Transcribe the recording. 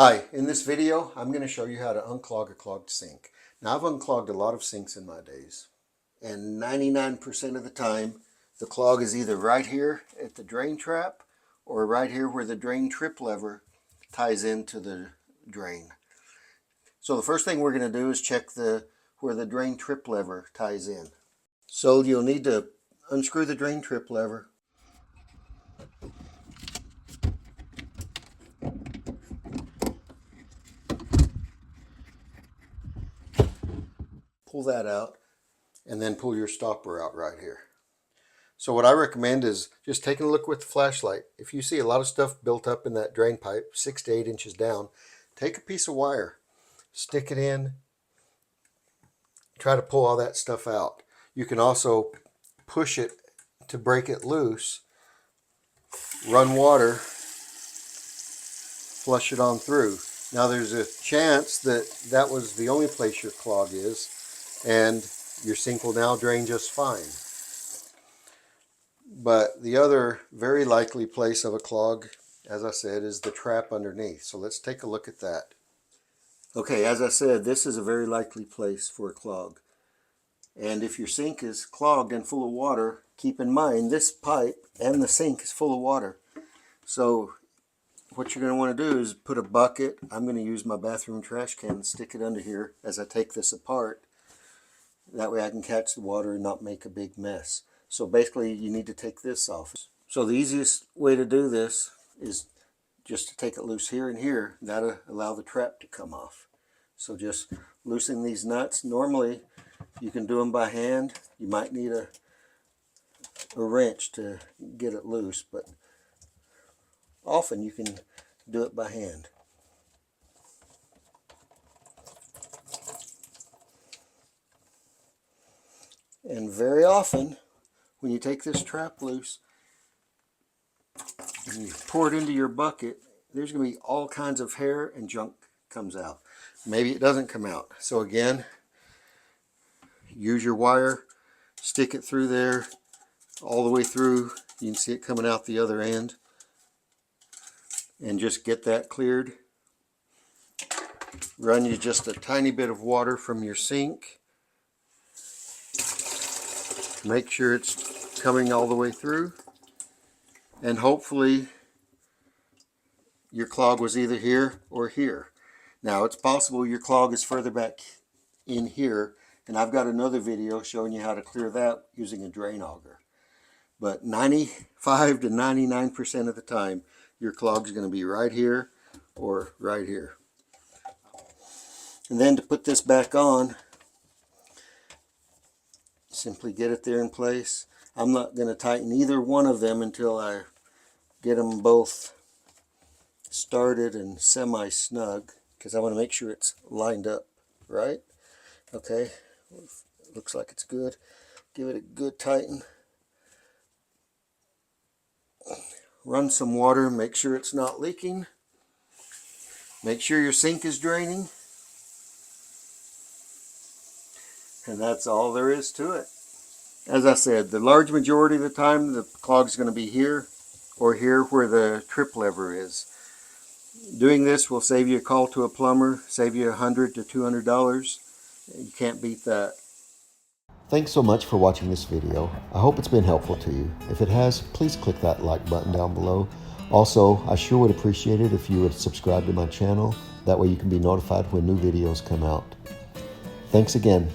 Hi, in this video I'm going to show you how to unclog a clogged sink. Now I've unclogged a lot of sinks in my days, and 99% of the time the clog is either right here at the drain trap or right here where the drain trip lever ties into the drain. So the first thing we're going to do is check where the drain trip lever ties in. So you'll need to unscrew the drain trip lever. Pull that out and then pull your stopper out right here. So what I recommend is just taking a look with the flashlight. If you see a lot of stuff built up in that drain pipe 6 to 8 inches down, take a piece of wire, stick it in, try to pull all that stuff out. You can also push it to break it loose, run water, flush it on through. Now there's a chance that that was the only place your clog is, and your sink will now drain just fine. But the other very likely place of a clog, as I said, is the trap underneath. So let's take a look at that. Okay, as I said, this is a very likely place for a clog. And if your sink is clogged and full of water, keep in mind this pipe and the sink is full of water. So what you're going to want to do is put a bucket. I'm going to use my bathroom trash can and stick it under here as I take this apart. That way I can catch the water and not make a big mess. So basically you need to take this off. So the easiest way to do this is just to take it loose here and here. That'll allow the trap to come off. So just loosen these nuts. Normally you can do them by hand. You might need a wrench to get it loose, but often you can do it by hand. And very often, when you take this trap loose and you pour it into your bucket, there's going to be all kinds of hair and junk comes out. Maybe it doesn't come out. So again, use your wire, stick it through there, all the way through. You can see it coming out the other end. And just get that cleared. Run you just a tiny bit of water from your sink. Make sure it's coming all the way through, and hopefully your clog was either here or here. Now it's possible your clog is further back in here, and I've got another video showing you how to clear that using a drain auger. But 95 to 99% of the time your clog is going to be right here or right here. And then to put this back on, simply get it there in place. I'm not going to tighten either one of them until I get them both started and semi-snug, because I want to make sure it's lined up right. Okay, looks like it's good. Give it a good tighten. Run some water, make sure it's not leaking. Make sure your sink is draining. And that's all there is to it. As I said, the large majority of the time the clog is going to be here or here where the trip lever is. Doing this will save you a call to a plumber, save you $100 to $200. You can't beat that. Thanks so much for watching this video. I hope it's been helpful to you. If it has, please click that like button down below. Also, I sure would appreciate it if you would subscribe to my channel. That way you can be notified when new videos come out. Thanks again.